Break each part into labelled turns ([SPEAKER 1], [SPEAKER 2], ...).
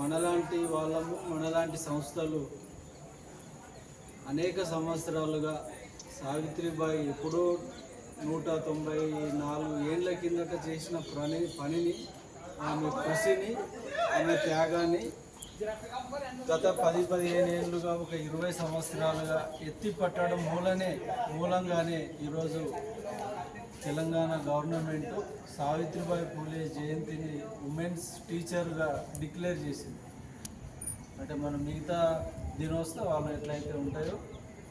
[SPEAKER 1] మనలాంటి వాళ్ళము, మనలాంటి సంస్థలు అనేక సంవత్సరాలుగా సావిత్రిబాయి ఎప్పుడో 194 ఏళ్ల కిందట చేసిన పనిని, ఆమె కృషిని, ఆమె త్యాగాన్ని గత 10-15 ఏళ్ళుగా, ఒక 20 సంవత్సరాలుగా ఎత్తి పట్టడం మూలంగానే ఈరోజు తెలంగాణ గవర్నమెంట్ సావిత్రిబాయి పూలే జయంతిని ఉమెన్స్ టీచర్గా డిక్లేర్ చేసింది. అంటే మనం మిగతా దినోత్సవాలు ఎట్లయితే ఉంటాయో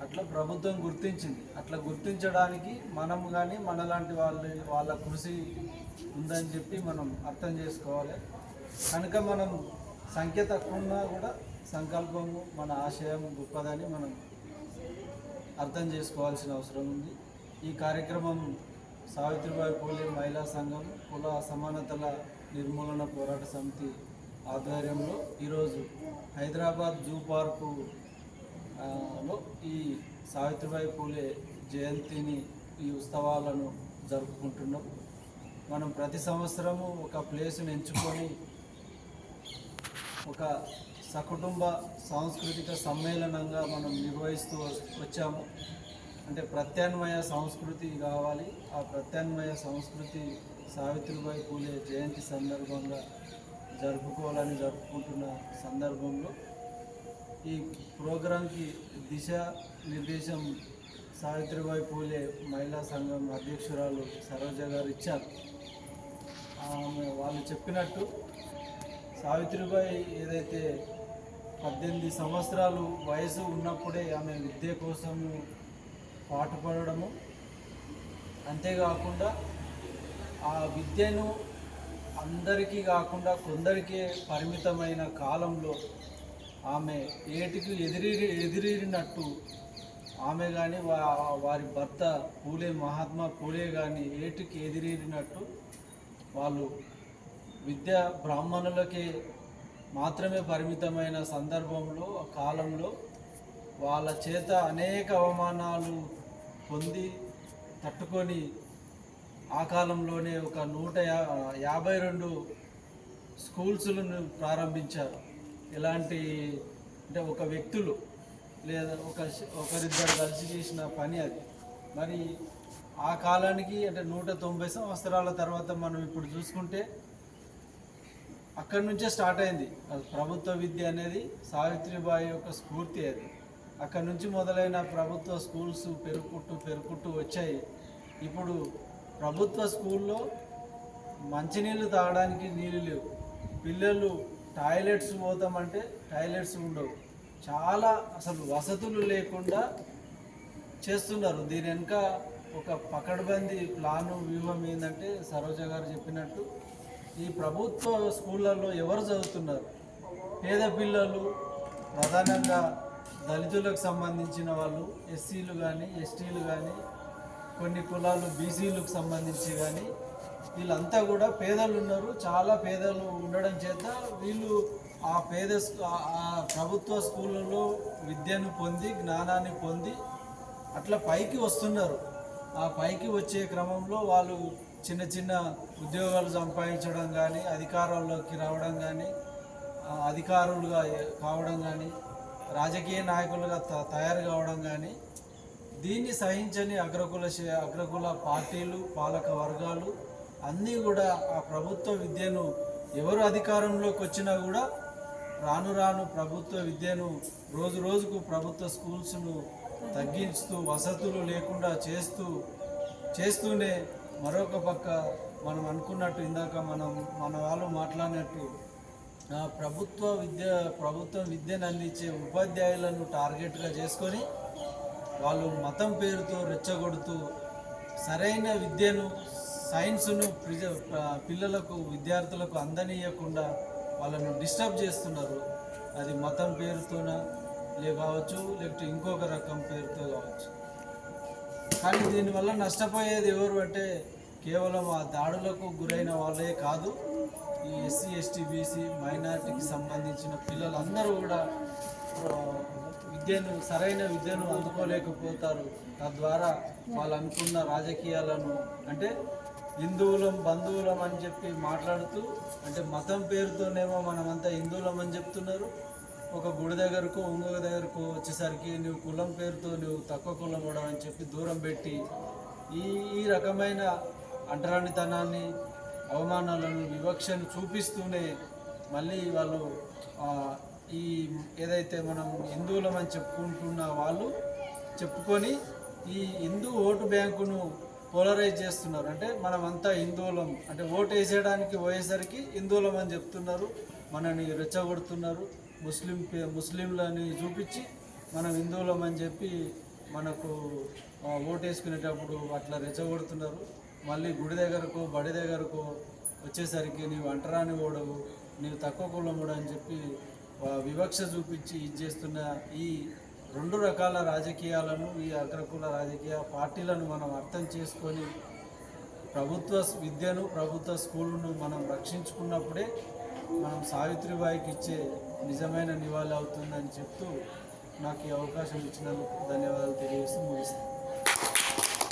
[SPEAKER 1] అట్లా ప్రభుత్వం గుర్తించింది. అట్లా గుర్తించడానికి మనం కానీ మనలాంటి వాళ్ళ కృషి ఉందని చెప్పి మనం అర్థం చేసుకోవాలి. కనుక మనం సంఖ్య తక్కువ ఉన్నా కూడా సంకల్పము, మన ఆశయం గొప్పదని మనం అర్థం చేసుకోవాల్సిన అవసరం ఉంది. ఈ కార్యక్రమం సావిత్రిబాయి పూలే మహిళా సంఘం, కుల అసమానతల నిర్మూలన పోరాట సమితి ఆధ్వర్యంలో ఈరోజు హైదరాబాద్ జూ పార్కులో ఈ సావిత్రిబాయి పూలే జయంతిని, ఈ ఉత్సవాలను జరుపుకుంటున్నాం. మనం ప్రతి సంవత్సరము ఒక ప్లేస్ను ఎంచుకొని ఒక సకుటుంబ సాంస్కృతిక సమ్మేళనంగా మనం నిర్వహిస్తూ వచ్చాము. అంటే ప్రత్యామ్నాయ సంస్కృతి కావాలి. ఆ ప్రత్యామ్నాయ సంస్కృతి సావిత్రిబాయి పూలే జయంతి సందర్భంగా జరుపుకుంటున్న సందర్భంలో ఈ ప్రోగ్రాంకి దిశ నిర్దేశం సావిత్రిబాయి పూలే మహిళా సంఘం అధ్యక్షురాలు సరోజ గారు ఇచ్చారు. వాళ్ళు చెప్పినట్టు సావిత్రిబాయి ఏదైతే 18 సంవత్సరాలు వయసు ఉన్నప్పుడే ఆమె విద్య కోసము పాటుపడము, అంతేకాకుండా ఆ విద్యను అందరికీ కాకుండా కొందరికే పరిమితమైన కాలంలో ఆమె ఏటికి ఎదిరినట్టు ఆమె కానీ వారి భర్త మహాత్మా పూలే కానీ ఏటికి ఎదిరినట్టు వాళ్ళు విద్య బ్రాహ్మణులకే మాత్రమే పరిమితమైన సందర్భంలో, కాలంలో వాళ్ళ చేత అనేక అవమానాలు పొంది తట్టుకొని ఆ కాలంలోనే ఒక 152 స్కూల్స్లను ప్రారంభించారు. ఎలాంటి అంటే ఒక వ్యక్తులు లేదా ఒకరిద్దరు కలిసి చేసిన పని అది. మరి ఆ కాలానికి అంటే 190 సంవత్సరాల తర్వాత మనం ఇప్పుడు చూసుకుంటే అక్కడి నుంచే స్టార్ట్ అయింది ప్రభుత్వ విద్య అనేది. సావిత్రిబాయి యొక్క స్ఫూర్తి అది. అక్కడి నుంచి మొదలైన ప్రభుత్వ స్కూల్స్ పెరుగుకుంటూ వచ్చాయి. ఇప్పుడు ప్రభుత్వ స్కూల్లో మంచినీళ్ళు తాగడానికి నీళ్ళు లేవు. పిల్లలు టాయిలెట్స్ పోతామంటే టాయిలెట్స్ ఉండవు. చాలా అసలు వసతులు లేకుండా చేస్తున్నారు. దీని వెనుక ఒక పకడ్బందీ ప్లాను, వ్యూహం ఏంటంటే సరోజ గారు చెప్పినట్టు ఈ ప్రభుత్వ స్కూళ్ళల్లో ఎవరు చదువుతున్నారు? పేద పిల్లలు, ప్రధానంగా దళితులకు సంబంధించిన వాళ్ళు, ఎస్సీలు కానీ, ఎస్టీలు కానీ, కొన్ని కులాలు బీసీలకు సంబంధించి కానీ, వీళ్ళంతా కూడా పేదలు ఉన్నారు. చాలా పేదలు ఉండడం చేత వీళ్ళు ఆ ప్రభుత్వ స్కూళ్ళలో విద్యను పొంది, జ్ఞానాన్ని పొంది అట్లా పైకి వస్తున్నారు. ఆ పైకి వచ్చే క్రమంలో వాళ్ళు చిన్న చిన్న ఉద్యోగాలు సంపాదించడం కానీ, అధికారంలోకి రావడం కానీ, అధికారులుగా కావడం కానీ, రాజకీయ నాయకులుగా తయారు కావడం కానీ, దీన్ని సహించని అగ్రకుల పార్టీలు, పాలక వర్గాలు అన్నీ కూడా ఆ ప్రభుత్వ విద్యను ఎవరు అధికారంలోకి వచ్చినా కూడా రాను ప్రభుత్వ విద్యను రోజుకు ప్రభుత్వ స్కూల్స్ను తగ్గిస్తూ, వసతులు లేకుండా చేస్తూనే మరొక పక్క మనం అనుకున్నట్టు, ఇందాక మన వాళ్ళు మాట్లాడినట్టు ప్రభుత్వం విద్యను అందించే ఉపాధ్యాయులను టార్గెట్గా చేసుకొని వాళ్ళు మతం పేరుతో రెచ్చగొడుతూ సరైన విద్యను, సైన్స్ను పిల్లలకు, విద్యార్థులకు అందనీయకుండా వాళ్ళను డిస్టర్బ్ చేస్తున్నారు. అది మతం పేరుతోన కావచ్చు, లేకపోతే ఇంకొక రకం పేరుతో కావచ్చు. కానీ దీనివల్ల నష్టపోయేది ఎవరు అంటే కేవలం ఆ దాడులకు గురైన వాళ్ళే కాదు, ఈ ఎస్సీ, ఎస్టీ, బీసీ, మైనారిటీకి సంబంధించిన పిల్లలందరూ కూడా సరైన విద్యను అందుకోలేకపోతారు. తద్వారా వాళ్ళు అనుకున్న రాజకీయాలను, అంటే హిందువులం బంధువులం అని చెప్పి మాట్లాడుతూ, అంటే మతం పేరుతోనేమో మనమంతా హిందువులం అని చెప్తున్నారు. ఒక గుడి దగ్గరకు ఇంకొక దగ్గరకు వచ్చేసరికి నువ్వు కులం పేరుతో నువ్వు తక్కువ కులం కూడా అని చెప్పి దూరం పెట్టి ఈ ఈ రకమైన అంటరానితనాన్ని, అవమానాలను, వివక్షను చూపిస్తూనే మళ్ళీ వాళ్ళు ఈ ఏదైతే మనం హిందువులం అని చెప్పుకుంటున్న వాళ్ళు చెప్పుకొని ఈ హిందూ ఓటు బ్యాంకును పోలరైజ్ చేస్తున్నారు. అంటే మనమంతా హిందువులం, అంటే ఓటు వేసేయడానికి పోయేసరికి హిందువులం అని చెప్తున్నారు, మనని రెచ్చగొడుతున్నారు. ముస్లింలని చూపించి మనం హిందువులం అని చెప్పి మనకు ఓటు వేసుకునేటప్పుడు అట్లా రెచ్చగొడుతున్నారు. మళ్ళీ గుడి దగ్గరకు బడి దగ్గరకు వచ్చేసరికి నీవు అంటరాని ఓడవు, నీవు తక్కువ కులముడు అని చెప్పి వివక్ష చూపించి ఇది చేస్తున్న ఈ రెండు రకాల రాజకీయాలను, ఈ అగ్రకుల రాజకీయ పార్టీలను మనం అర్థం చేసుకొని ప్రభుత్వ విద్యను, ప్రభుత్వ స్కూళ్ళను మనం రక్షించుకున్నప్పుడే మనం సావిత్రిబాయికి ఇచ్చే నిజమైన నివాళి అవుతుందని చెప్తూ నాకు ఈ అవకాశం ఇచ్చినందుకు ధన్యవాదాలు తెలియజేస్తూ ముగిస్తాను.